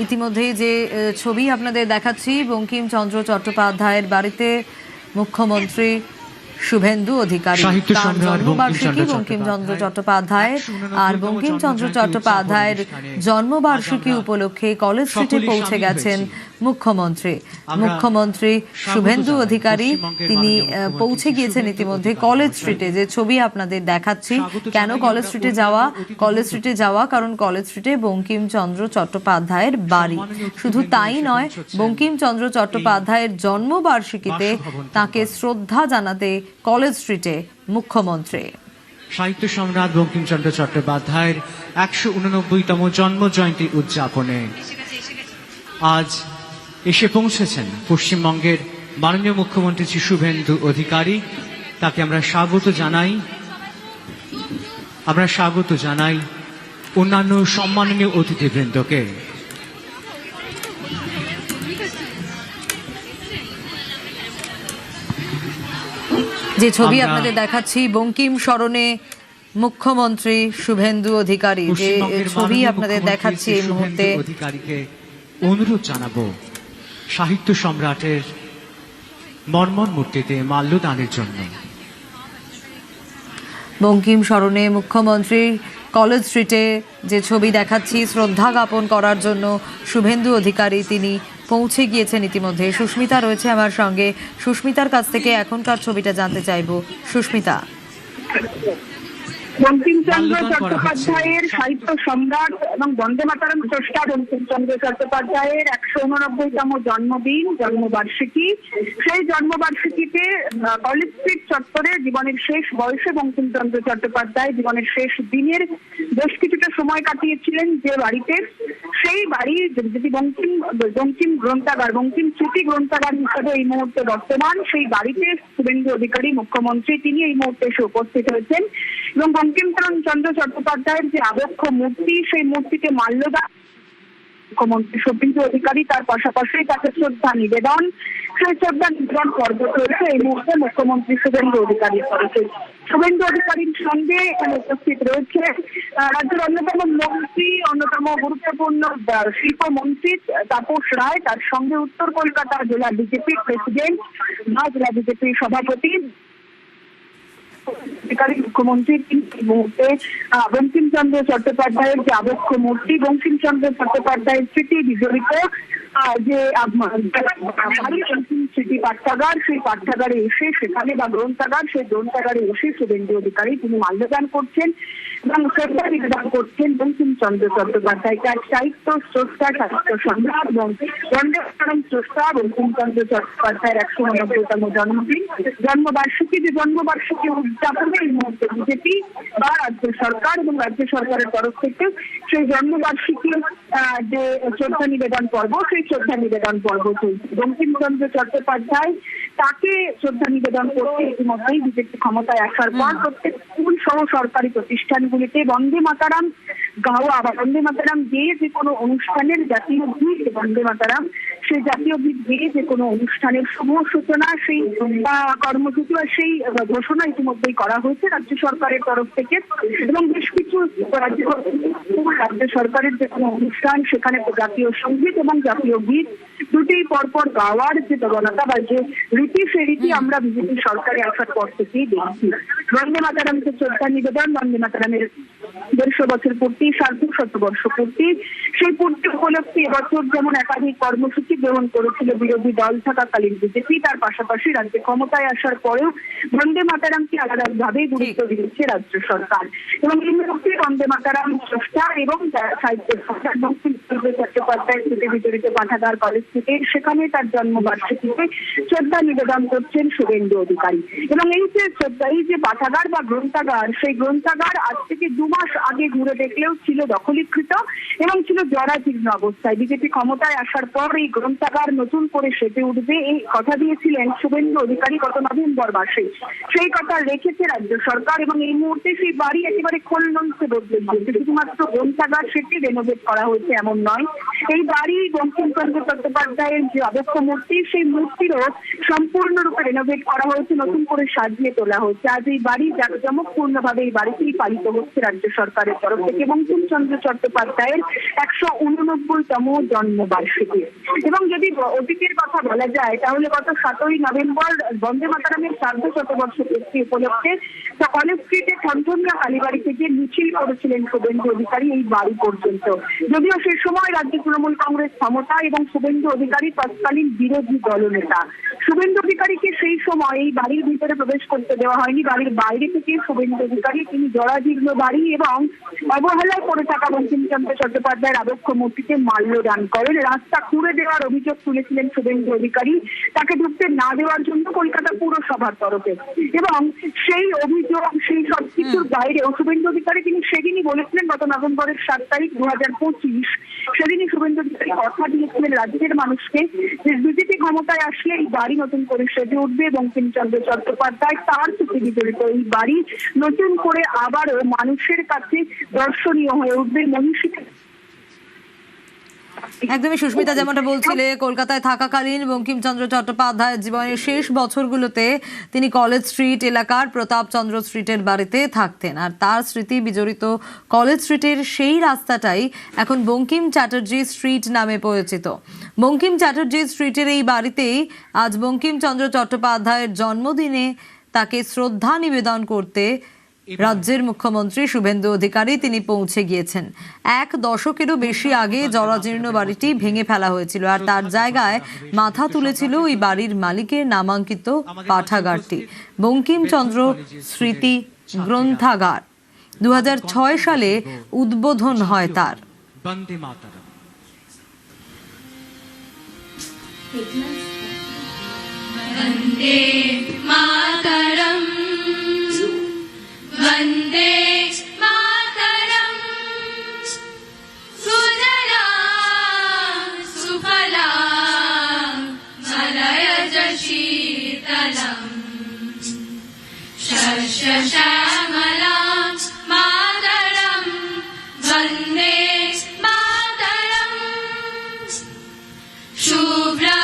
ইতিমধ্যেই যে ছবি আপনাদের দেখাচ্ছি, বঙ্কিমচন্দ্র চট্টোপাধ্যায়ের বাড়িতে মুখ্যমন্ত্রী শুভেন্দু অধিকারী তার জন্মবার্ষিকী বঙ্কিমচন্দ্র চট্টোপাধ্যায় আর বঙ্কিমচন্দ্র চট্টোপাধ্যায়ের জন্মবার্ষিকী উপলক্ষে কলেজ স্ট্রিটে পৌঁছে গেছেন মুখ্যমন্ত্রী শুভেন্দু অধিকারী। তিনি পৌঁছে গিয়েছেন ইতিমধ্যে কলেজ স্ট্রিটে। যে ছবি আপনাদের দেখাচ্ছি, কেন কলেজ স্ট্রিটে যাওয়া কারণ কলেজ স্ট্রিটে বঙ্কিমচন্দ্র চট্টোপাধ্যায়ের বাড়ি। শুধু তাই নয়, বঙ্কিমচন্দ্র চট্টোপাধ্যায়ের জন্মবার্ষিকীতে তাকে শ্রদ্ধা জানাতে কলেজ স্ট্রিটে মুখ্যমন্ত্রী। সাহিত্য সম্রাট বঙ্কিমচন্দ্র চট্টোপাধ্যায়ের 189তম জন্ম জয়ন্তী উদযাপনে আজ এসে পৌঁছেছেন পশ্চিমবঙ্গের মাননীয় মুখ্যমন্ত্রী শ্রী শুভেন্দু অধিকারী। তাকে আমরা স্বাগত জানাই অন্যান্য সম্মাননীয় অতিথিবৃন্দকে। যে ছবি আপনাদের দেখাচ্ছি, বঙ্কিম স্মরণে মুখ্যমন্ত্রী শুভেন্দু অধিকারী, যে ছবি আপনাদের দেখাচ্ছি এই মুহূর্তে, অধিকারীকে অনুরোধ জানাবো সাহিত্য সম্রাটের মর্মর মূর্তিতে মাল্যদানের জন্য। বঙ্কিম স্মরণে মুখ্যমন্ত্রী কলেজ স্ট্রিটে যে ছবি দেখাচ্ছি, শ্রদ্ধা জ্ঞাপন করার জন্য শুভেন্দু অধিকারী তিনি পৌঁছে গিয়েছেন ইতিমধ্যে। সুস্মিতা রয়েছে আমার সঙ্গে, সুস্মিতার কাছ থেকে এখনকার ছবিটা জানতে চাইবো। সুস্মিতা, বঙ্কিমচন্দ্র চট্টোপাধ্যায়ের সাহিত্য সম্রাট এবং বন্দে মাতরম স্রষ্টা বঙ্কিমচন্দ্র চট্টোপাধ্যায়ের 189তম জন্মদিন, জন্মবার্ষিকী। সেই জন্মবার্ষিকীতে কলেজ স্ট্রিট চত্বরে জীবনের শেষ বয়সে বঙ্কিমচন্দ্র চট্টোপাধ্যায় জীবনের শেষ দিনের বেশ কিছুটা সময় কাটিয়েছিলেন যে বাড়িতে, সেই বাড়ি যেটি বঙ্কিম গ্রন্থাগার, বঙ্কিম স্মৃতি গ্রন্থাগার হিসাবে এই মুহূর্তে বর্তমান, সেই বাড়িতে শুভেন্দু অধিকারী মুখ্যমন্ত্রী তিনি এই মুহূর্তে এসে উপস্থিত হয়েছেন এবং বঙ্কিমচন্দ্র চট্টোপাধ্যায়ের যে আবক্ষ মূর্তি, সেই মূর্তিতে মাল্যদান মুখ্যমন্ত্রী শুভেন্দু অধিকারী, তার পাশাপাশি তাকে শ্রদ্ধা নিবেদন, সেই শ্রদ্ধা নিবেদন পর্ব চলছে এই মুহূর্তে মুখ্যমন্ত্রী শুভেন্দু অধিকারীর তরফে। শুভেন্দু অধিকারীর সঙ্গে এখানে উপস্থিত রয়েছে রাজ্যের অন্যতম মন্ত্রী, অন্যতম গুরুত্বপূর্ণ শিল্পমন্ত্রী তাপস রায়, তার সঙ্গে উত্তর কলকাতা জেলা বিজেপির প্রেসিডেন্ট বা জেলা বিজেপির সভাপতি মুখ্যমন্ত্রী এই মুহূর্তে বঙ্কিমচন্দ্র চট্টোপাধ্যায়ের যে আবক্ষ মূর্তি, বঙ্কিমচন্দ্র চট্টোপাধ্যায়ের স্মৃতি বিজড়িত যে স্মৃতি পাঠ্যাগার, সেই পাঠ্যাগারে এসে সেখানে বা গ্রন্থাগার, সেই গ্রন্থাগারে এসে শুভেন্দু অধিকারী তিনি মাল্যদান করছেন এবং শ্রদ্ধা নিবেদন করছেন বঙ্কিমচন্দ্র চট্টোপাধ্যায়কে। আর সাহিত্য স্রষ্টা, সাহিত্য সম্রাট এবং বন্দে মাতরম স্রষ্টা বঙ্কিমচন্দ্র চট্টোপাধ্যায়ের 189তম জন্মদিন, জন্মবার্ষিকী, যে জন্মবার্ষিকী উদযাপনে এই মুহূর্তে বিজেপি বা রাজ্য সরকার এবং রাজ্য সরকারের তরফ থেকে সেই জন্মবার্ষিকী যে শ্রদ্ধা নিবেদন পর্ব, সেই শ্রদ্ধা নিবেদন পর্ব চলছে। বঙ্কিমচন্দ্র চট্টোপাধ্যায় তাকে শ্রদ্ধা নিবেদন করতে ইতিমধ্যেই বিজেপি ক্ষমতায় আসার পর প্রত্যেক স্কুল সহ সরকারি প্রতিষ্ঠানগুলিতে বন্দে মাতরম গাওয়া বা বন্দে মাতরম গেয়ে যে কোনো অনুষ্ঠানের জাতীয় গীত বন্দে মাতরম, সেই জাতীয় গীত গেয়ে যে কোনো অনুষ্ঠানের শুভ সূচনা, সেই কর্মসূচি বা সেই ঘোষণা ইতিমধ্যেই করা হয়েছে রাজ্য সরকারের তরফ থেকে এবং বেশ কিছু রাজ্য সরকারের যে কোনো অনুষ্ঠান সেখানে জাতীয় সঙ্গীত এবং জাতীয় গীত দুটি পরপর গাওয়ার যে প্রবণতা বা যে রীতি, সেই রীতি আমরা বিজেপি সরকারে আসার পর থেকেই দেখছি। বন্দে মাতরমকে শ্রদ্ধা নিবেদন, বন্দে মাতরমের 150 বছর পূর্তি, সার্ধ শতবর্ষ পূর্তি, সেই পূর্তি উপলক্ষে এবছর যেমন একাধিক কর্মসূচি গ্রহণ করেছিল বিরোধী দল থাকাকালীন বিজেপি, তার পাশাপাশি রাজ্যে ক্ষমতায় আসার পরেও বন্দে মাতরমকে আলাদাভাবে গুরুত্ব দিয়েছে রাজ্য সরকার এবং এই মুহূর্তে বন্দে মাতরম স্রষ্টা এবং সাহিত্য সম্রাট বঙ্কিমচন্দ্র চট্টোপাধ্যায়ের স্মৃতি বিজড়িত পাঠাগার কলেজ থেকে সেখানে তার জন্মবার্ষিকীতে শ্রদ্ধা নিবেদন করছেন শুভেন্দু অধিকারী। এবং এই যে পাঠাগার বা গ্রন্থাগার, সেই গ্রন্থাগার আজ থেকে 2 মাস আগে ঘুরে দেখলেও ছিল দখলীকৃত এবং ছিল জরাজীর্ণ অবস্থায়। বিজেপি ক্ষমতায় আসার পর এই গ্রন্থাগার নতুন করে সেজে উঠবে এই কথা দিয়েছিলেন শুভেন্দু অধিকারী গত নভেম্বর মাসে, সেই কথা রেখেছে রাজ্য সরকার এবং এই মুহূর্তে সেই বাড়ি একেবারে পরিবেশকে বদলে দিয়েছে। শুধুমাত্র গ্রন্থাগার সেটি রেনোভেট করা হয়েছে এমন নয়, এই বাড়ি বঙ্কিমচন্দ্র চট্টোপাধ্যায়ের যে আবক্ষ মূর্তি, সেই মূর্তিরও সম্পূর্ণরূপে রেনোভেট করা হয়েছে, নতুন করে সাজিয়ে তোলা হয়েছে। আজ এই বাড়ি জাঁকজমকপূর্ণভাবে এই বাড়িতেই পালিত হচ্ছে রাজ্য সরকারের তরফ থেকে বঙ্কিমচন্দ্র চট্টোপাধ্যায়ের 189তম জন্মবার্ষিকী। এবং যদি অতীতের কথা বলা যায় তাহলে গত 7ই নভেম্বর বন্দে মাতরমের 150 শতবর্ষ পূর্তি উপলক্ষে কলেজ স্ট্রিটে ঠনঠনিয়া কালীবাড়ি থেকে মিছিল করেছিলেন শুভেন্দু অধিকারী এই বাড়ি পর্যন্ত। যদিও সে সময় রাজ্য তৃণমূল কংগ্রেস ক্ষমতা এবং শুভেন্দু অধিকারী তৎকালীন বিরোধী দলনেতা। শুভেন্দু অধিকারীকে সেই সময় এই বাড়ির ভিতরে প্রবেশ করতে দেওয়া হয়নি, বাড়ির বাইরে থেকে শুভেন্দু অধিকারী তিনি জরাজীর্ণ বাড়ি এবং অবহেলায় পড়ে থাকা বঙ্কিমচন্দ্র চট্টোপাধ্যায়ের আবক্ষ মূর্তিতে মাল্যদান করেন। রাস্তা খুঁড়ে দেওয়ার অভিযোগ তুলেছিলেন শুভেন্দু অধিকারী, তাকে ঢুকতে না দেওয়ার জন্য কলকাতা পুরসভার তরফে। এবং সেই অভিযোগ, সেই সব কিছুর বাইরেও শুভেন্দু অধিকারী তিনি সেদিনই বলেছিলেন, গত নভেম্বরের 7 তারিখ 2025, সেদিনই শুভেন্দু অধিকারী কথা দিয়েছিলেন রাজ্যের মানুষকে যে বিজেপি ক্ষমতায় আসলে এই বাড়ি নতুন করে সেজে উঠবে। বঙ্কিমচন্দ্র চট্টোপাধ্যায় তার সাথে বিজড়িত এই বাড়ি নতুন করে আবারও মানুষের কাছে দর্শনীয় হয়ে উঠবে। মনীষীকে একদমই সুস্মিতা, যেমনটা বলছিলে, কলকাতায় থাকাকালীন বঙ্কিমচন্দ্র চট্টোপাধ্যায়ের জীবনের শেষ বছরগুলোতে তিনি কলেজ স্ট্রিট এলাকার প্রতাপচন্দ্র স্ট্রিটের বাড়িতে থাকতেন। আর তার স্মৃতি বিজড়িত কলেজ স্ট্রিটের সেই রাস্তাটাই এখন বঙ্কিম চ্যাটার্জি স্ট্রিট নামে পরিচিত। বঙ্কিম চ্যাটার্জি স্ট্রিটের এই বাড়িতেই আজ বঙ্কিমচন্দ্র চট্টোপাধ্যায়ের জন্মদিনে তাকে শ্রদ্ধা নিবেদন করতে রাজ্যের মুখ্যমন্ত্রী শুভেন্দু অধিকারী তিনি পৌঁছে গিয়েছেন। 1 দশকেরও বেশি আগে জরাজীর্ণ বাড়িটি ভেঙে ফেলা হয়েছিল, আর তার জায়গায় মাথা তুলেছিল ওই বাড়ির মালিকের নামাঙ্কিত পাঠাগারটি, বঙ্কিমচন্দ্র স্মৃতি গ্রন্থাগার। 2006 সালে উদ্বোধন হয় তার। বন্দে মাতরম। वन्दे मातरम् वन्दे मातरम् सुजला सुफला मलयज शीतलम् शस्यश्यामलां मातरम् वन्दे मातरम् शुभ्रा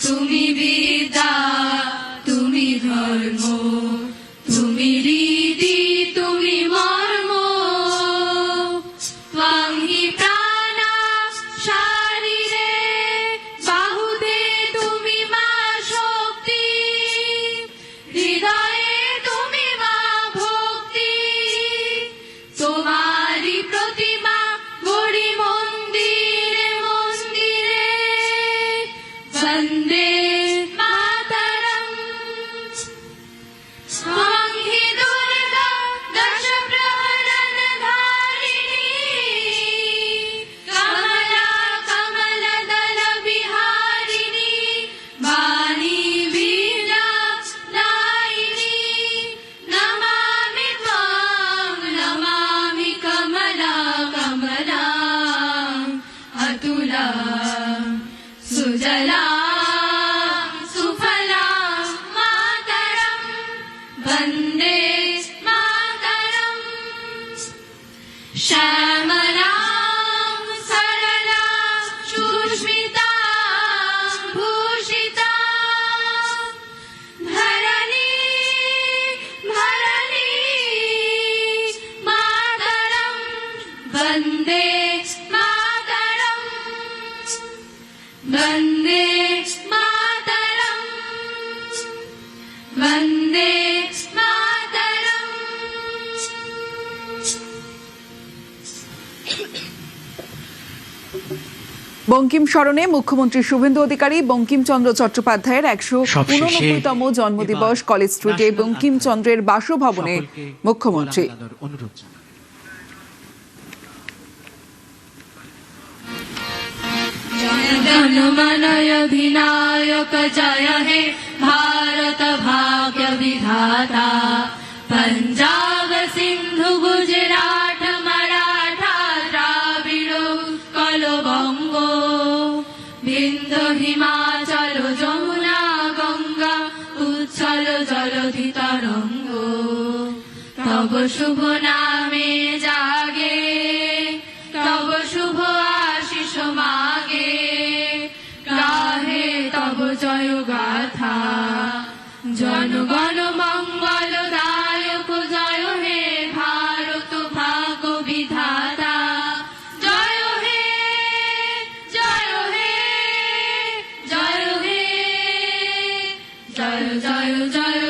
তুমি বিদ্যা তুমি ধর্ম তুমি রীতি তুমি মর্ম ত্বং হি প্রাণা শারীরে বাহুতে তুমি মা শক্তি হৃদয়ে তুমি মা ভক্তি তোমারি প্রতিমা গড়ি মন্দিরে মন্দিরে বন্দে सुजला सुफला मातरम वन्दे मातरम श्यामला सरला सुष्मिता भूषिता धरणी धरणी বঙ্কিম স্মরণে মুখ্যমন্ত্রী শুভেন্দু অধিকারী বঙ্কিমচন্দ্র চট্টোপাধ্যায়ের 189তম জন্মদিবস কলেজ স্ট্রিটে বঙ্কিমচন্দ্রের বাসভবনে মুখ্যমন্ত্রী। অনুরোধ জানাই। जनगण अधिनायक जय हे भारत भाग्य विधाता पंजाब सिंधु गुजरात मराठा द्राविड़ उत्कल बंग बिंदु हिमाचल जमुना गंगा उच्छल जलधि तरंग तब शुभ नामे जागे तब शुभ आशीष मागे गाहे तब जय गाथा जनगण मंगल दायक जय हे भारत भाग्य विधाता जय हे जय हे जय हे जय जय जय